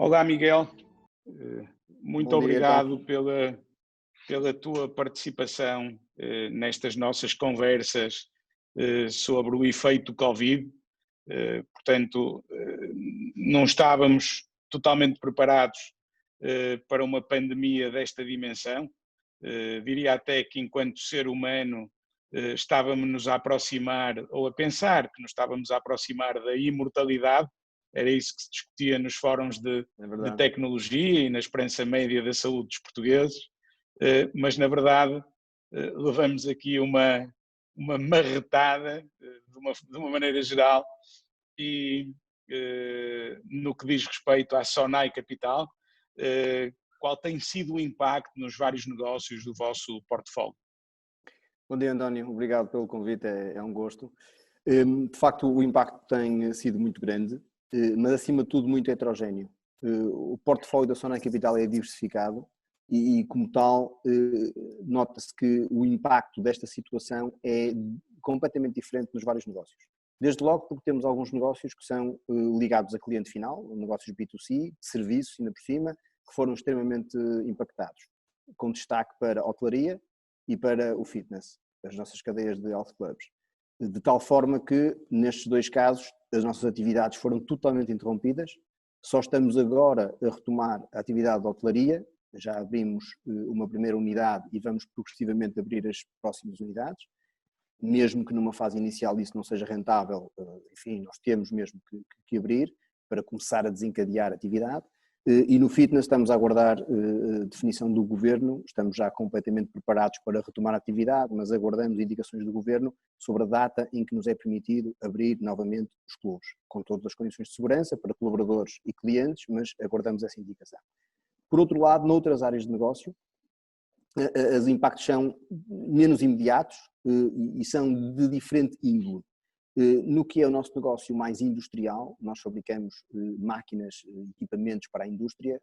Olá, Miguel. Muito Bom dia então. obrigado pela tua participação nestas nossas conversas sobre o efeito do Covid. Portanto, não estávamos totalmente preparados para uma pandemia desta dimensão. Diria até que, enquanto ser humano, estávamos a aproximar, ou a pensar que nos estávamos a aproximar da imortalidade. Era isso que se discutia nos fóruns É de verdade. tecnologia e na esperança média da saúde dos portugueses, mas na verdade levamos aqui uma marretada de uma maneira geral e no que diz respeito à Sonai Capital, qual tem sido o impacto nos vários negócios do vosso portfólio? Bom dia, António. Obrigado pelo convite, é um gosto. De facto, o impacto tem sido muito grande, mas acima de tudo muito heterogéneo. O portfólio da Sonai Capital é diversificado e como tal, nota-se que o impacto desta situação é completamente diferente nos vários negócios. Desde logo porque temos alguns negócios que são ligados a cliente final, negócios B2C, de serviços ainda por cima, que foram extremamente impactados, com destaque para a hotelaria e para o fitness, as nossas cadeias de health clubs. De tal forma que, nestes dois casos, as nossas atividades foram totalmente interrompidas. Só estamos agora a retomar a atividade de hotelaria, já abrimos uma primeira unidade e vamos progressivamente abrir as próximas unidades. Mesmo que numa fase inicial isso não seja rentável, enfim, nós temos mesmo que abrir para começar a desencadear a atividade. E no fitness estamos a aguardar a definição do governo, estamos já completamente preparados para retomar a atividade, mas aguardamos indicações do governo sobre a data em que nos é permitido abrir novamente os clubes, com todas as condições de segurança para colaboradores e clientes, mas aguardamos essa indicação. Por outro lado, noutras áreas de negócio, os impactos são menos imediatos e são de diferente índole. No que é o nosso negócio mais industrial, nós fabricamos máquinas, equipamentos para a indústria,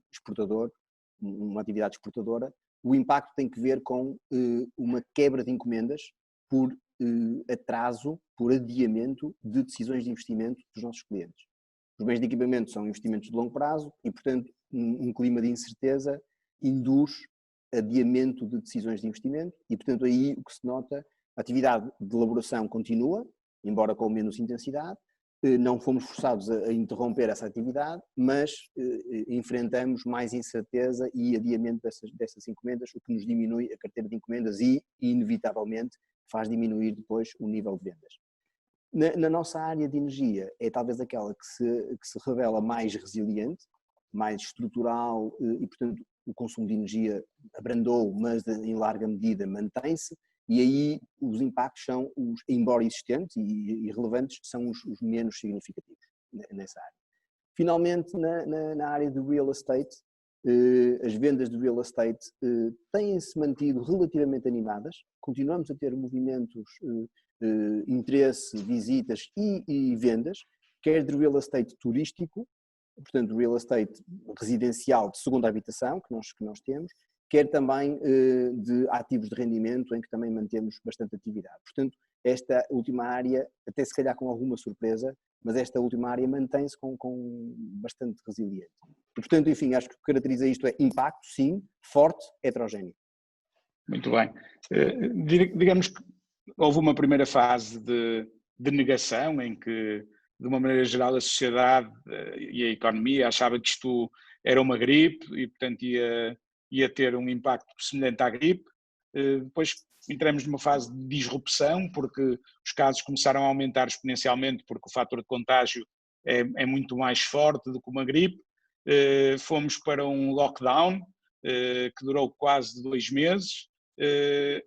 exportador, uma atividade exportadora, o impacto tem que ver com uma quebra de encomendas por atraso, por adiamento de decisões de investimento dos nossos clientes. Os bens de equipamento são investimentos de longo prazo e, portanto, um clima de incerteza induz adiamento de decisões de investimento e, portanto, aí o que se nota, a atividade de elaboração continua, embora com menos intensidade, não fomos forçados a interromper essa atividade, mas enfrentamos mais incerteza e adiamento dessas encomendas, o que nos diminui a carteira de encomendas e, inevitavelmente, faz diminuir depois o nível de vendas. Na nossa área de energia, é talvez aquela que se revela mais resiliente, mais estrutural e, portanto, o consumo de energia abrandou, mas em larga medida mantém-se, e aí os impactos são, embora existentes e relevantes, são os menos significativos nessa área. Finalmente, na área de real estate, as vendas de real estate têm-se mantido relativamente animadas, continuamos a ter movimentos, interesse, visitas e vendas, quer de real estate turístico, portanto, real estate residencial de segunda habitação, que nós temos, quer também de ativos de rendimento, em que também mantemos bastante atividade. Portanto, esta última área, até se calhar com alguma surpresa, mas esta última área mantém-se com bastante resiliente. E, portanto, enfim, acho que o que caracteriza isto é impacto, sim, forte, heterogéneo. Muito bem. Digamos que houve uma primeira fase de negação em que, de uma maneira geral, a sociedade e a economia achava que isto era uma gripe e, portanto, ia ter um impacto semelhante à gripe. Depois entramos numa fase de disrupção, porque os casos começaram a aumentar exponencialmente, porque o fator de contágio é muito mais forte do que uma gripe. Fomos para um lockdown que durou quase 2 meses.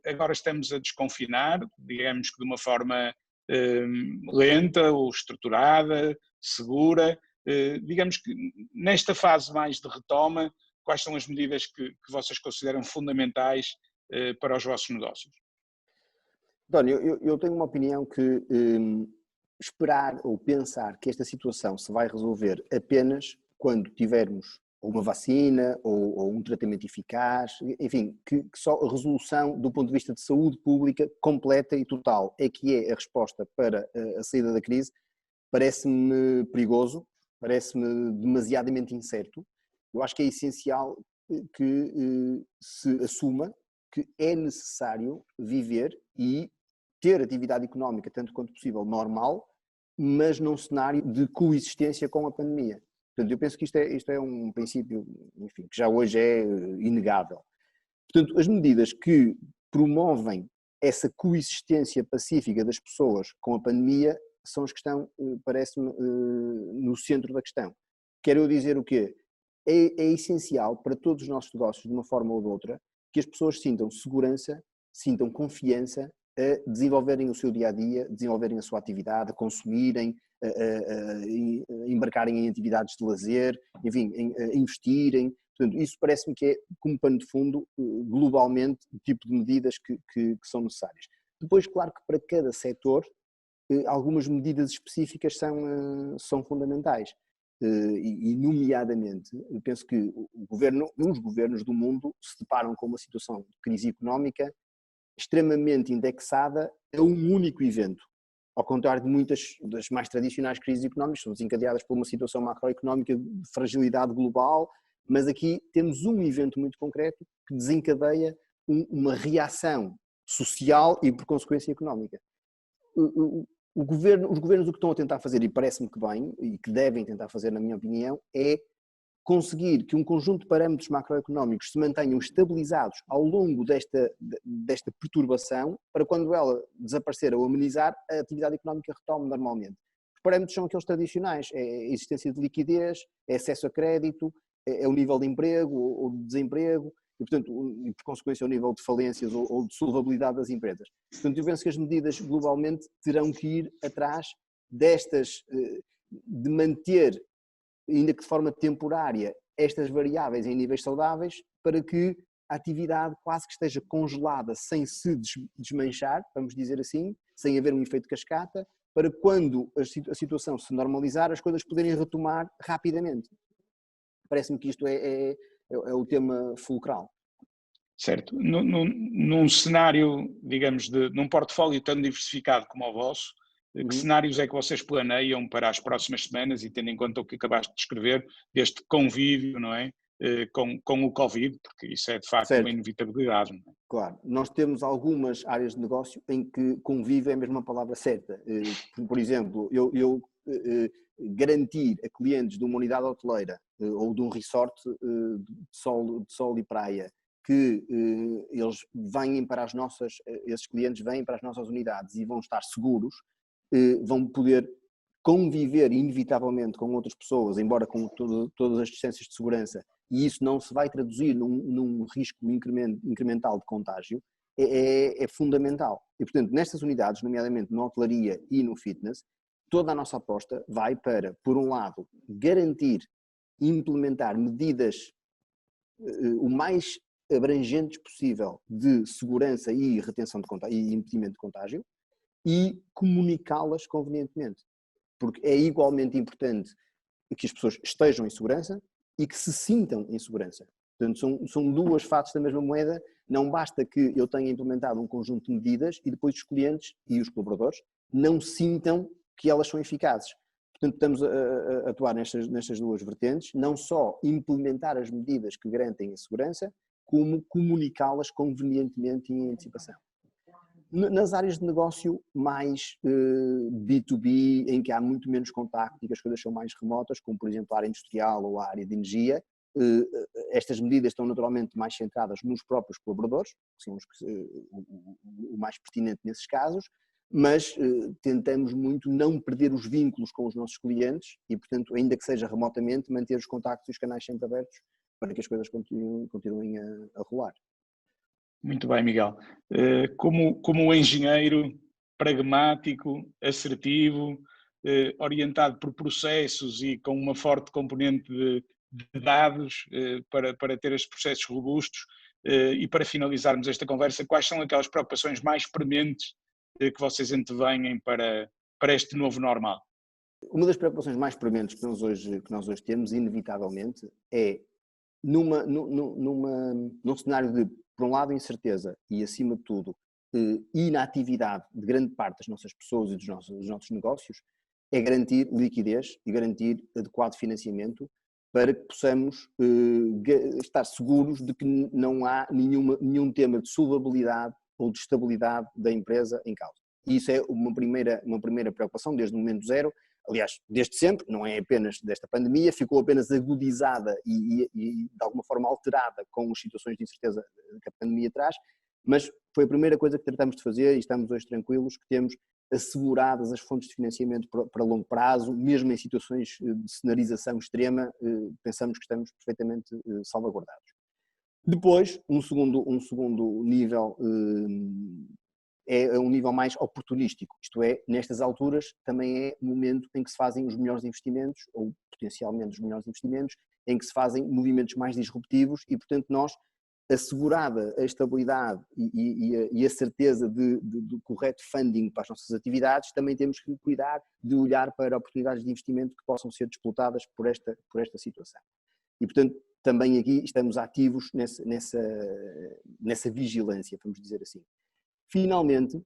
Agora estamos a desconfinar, digamos que de uma forma lenta ou estruturada, segura. Digamos que nesta fase mais de retoma, quais são as medidas que vocês consideram fundamentais para os vossos negócios? António, eu tenho uma opinião que esperar ou pensar que esta situação se vai resolver apenas quando tivermos uma vacina ou um tratamento eficaz, enfim, que só a resolução do ponto de vista de saúde pública completa e total é que é a resposta para a saída da crise, parece-me perigoso parece-me demasiadamente incerto. Eu acho que é essencial que se assuma que é necessário viver e ter atividade económica, tanto quanto possível, normal, mas num cenário de coexistência com a pandemia. Portanto, eu penso que isto é um princípio, enfim, que já hoje é inegável. Portanto, as medidas que promovem essa coexistência pacífica das pessoas com a pandemia são as que estão, parece-me, no centro da questão. Quero dizer o quê? É essencial para todos os nossos negócios, de uma forma ou de outra, que as pessoas sintam segurança, sintam confiança a desenvolverem o seu dia-a-dia, desenvolverem a sua atividade, a consumirem, a embarcarem em atividades de lazer, enfim, a investirem. Portanto, isso parece-me que é, como pano de fundo, globalmente, o tipo de medidas que são necessárias. Depois, claro que para cada setor, algumas medidas específicas são fundamentais. E nomeadamente, eu penso que os governos do mundo se deparam com uma situação de crise económica extremamente indexada a um único evento. Ao contrário de muitas das mais tradicionais crises económicas, são desencadeadas por uma situação macroeconómica de fragilidade global, mas aqui temos um evento muito concreto que desencadeia uma reação social e, por consequência, económica. Os governos o que estão a tentar fazer, e parece-me que bem, e que devem tentar fazer, na minha opinião, é conseguir que um conjunto de parâmetros macroeconómicos se mantenham estabilizados ao longo desta perturbação, para quando ela desaparecer ou amenizar, a atividade económica retome normalmente. Os parâmetros são aqueles tradicionais, é a existência de liquidez, é acesso a crédito, é o nível de emprego ou de desemprego, e, portanto, por consequência, o nível de falências ou de solvabilidade das empresas. Portanto, eu penso que as medidas globalmente terão que ir atrás destas, de manter, ainda que de forma temporária, estas variáveis em níveis saudáveis, para que a atividade quase que esteja congelada, sem se desmanchar, vamos dizer assim, sem haver um efeito cascata, para quando a situação se normalizar, as coisas poderem retomar rapidamente. Parece-me que isto é o tema fulcral. Certo. Num cenário, digamos, num portfólio tão diversificado como o vosso, que cenários é que vocês planeiam para as próximas semanas, e tendo em conta o que acabaste de descrever, deste convívio, não é? Com o Covid, porque isso é de facto certo. Uma inevitabilidade. Não é? Claro, nós temos algumas áreas de negócio em que convive é a mesma palavra certa. Por exemplo, eu garantir a clientes de uma unidade hoteleira ou de um resort de sol e praia que esses clientes vêm para as nossas unidades e vão estar seguros, vão poder conviver inevitavelmente com outras pessoas, embora com todas as distâncias de segurança, e isso não se vai traduzir num risco incremental de contágio, é fundamental. E, portanto, nestas unidades, nomeadamente na hotelaria e no fitness, toda a nossa aposta vai para, por um lado, garantir e implementar medidas o mais abrangentes possível de segurança e retenção de contágio e impedimento de contágio, e comunicá-las convenientemente. Porque é igualmente importante que as pessoas estejam em segurança e que se sintam em segurança. Portanto, são duas faces da mesma moeda. Não basta que eu tenha implementado um conjunto de medidas e depois os clientes e os colaboradores não sintam que elas são eficazes. Portanto, estamos a atuar nestas duas vertentes, não só implementar as medidas que garantem a segurança, como comunicá-las convenientemente e em antecipação. Nas áreas de negócio mais B2B, em que há muito menos contacto e que as coisas são mais remotas, como por exemplo a área industrial ou a área de energia, estas medidas estão naturalmente mais centradas nos próprios colaboradores, que são o mais pertinente nesses casos, mas tentamos muito não perder os vínculos com os nossos clientes e, portanto, ainda que seja remotamente, manter os contactos e os canais sempre abertos para que as coisas continuem a rolar. Muito bem, Miguel. Como engenheiro pragmático, assertivo, orientado por processos e com uma forte componente de dados para ter estes processos robustos, e para finalizarmos esta conversa, quais são aquelas preocupações mais prementes que vocês antevêm para este novo normal? Uma das preocupações mais prementes que nós hoje temos, inevitavelmente, é num cenário de, por um lado, incerteza e, acima de tudo, inatividade de grande parte das nossas pessoas e dos nossos negócios, é garantir liquidez e garantir adequado financiamento para que possamos estar seguros de que não há nenhum tema de solvabilidade ou de estabilidade da empresa em causa. E isso é uma primeira preocupação desde o momento zero, aliás, desde sempre, não é apenas desta pandemia, ficou apenas agudizada e de alguma forma alterada com as situações de incerteza que a pandemia traz, mas foi a primeira coisa que tratamos de fazer e estamos hoje tranquilos que temos asseguradas as fontes de financiamento para longo prazo, mesmo em situações de cenarização extrema, pensamos que estamos perfeitamente salvaguardados. Depois, um segundo nível é um nível mais oportunístico, isto é, nestas alturas também é o momento em que se fazem os melhores investimentos, ou potencialmente os melhores investimentos, em que se fazem movimentos mais disruptivos e, portanto, nós, assegurada a estabilidade e a certeza do correto funding para as nossas atividades, também temos que cuidar de olhar para oportunidades de investimento que possam ser disputadas por esta situação. E, portanto, também aqui estamos ativos nessa vigilância, vamos dizer assim. Finalmente,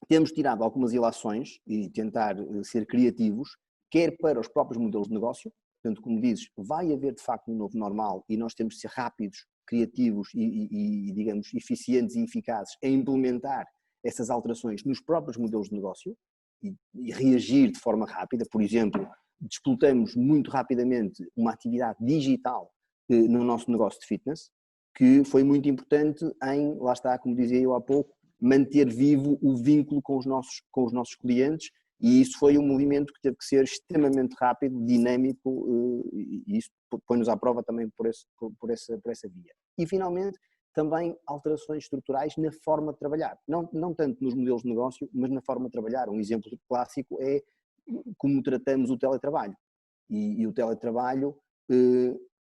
temos tirado algumas ilações e tentar ser criativos, quer para os próprios modelos de negócio, portanto, como dizes, vai haver de facto um novo normal e nós temos de ser rápidos, criativos e digamos, eficientes e eficazes em implementar essas alterações nos próprios modelos de negócio e reagir de forma rápida. Por exemplo, explotamos muito rapidamente uma atividade digital no nosso negócio de fitness, que foi muito importante em, lá está, como dizia eu há pouco, manter vivo o vínculo com os nossos clientes, e isso foi um movimento que teve que ser extremamente rápido, dinâmico, e isso põe-nos à prova também por essa via. E finalmente, também alterações estruturais na forma de trabalhar, não tanto nos modelos de negócio, mas na forma de trabalhar. Um exemplo clássico é como tratamos o teletrabalho. E o teletrabalho,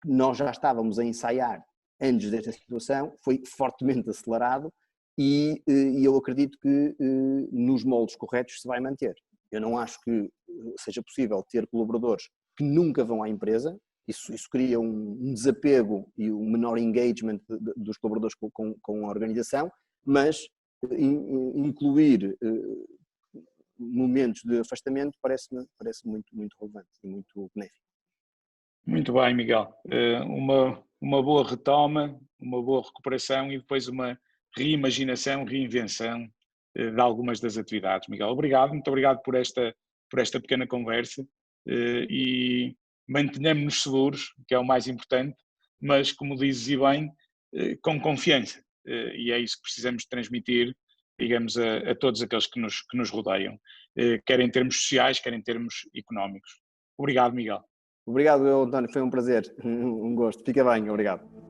nós já estávamos a ensaiar antes desta situação, foi fortemente acelerado e eu acredito que nos moldes corretos se vai manter. Eu não acho que seja possível ter colaboradores que nunca vão à empresa, isso cria um desapego e um menor engagement dos colaboradores com a organização, mas incluir momentos de afastamento parece muito, muito relevante e muito benéfico. Muito bem, Miguel. Uma boa retoma, uma boa recuperação e depois uma reimaginação, reinvenção de algumas das atividades. Miguel, obrigado, muito obrigado por esta pequena conversa e mantenhamos-nos seguros, que é o mais importante, mas como dizes e bem, com confiança, e é isso que precisamos transmitir, digamos, a todos aqueles que nos rodeiam, quer em termos sociais, quer em termos económicos. Obrigado, Miguel. Obrigado, António, foi um prazer, um gosto. Fica bem, obrigado.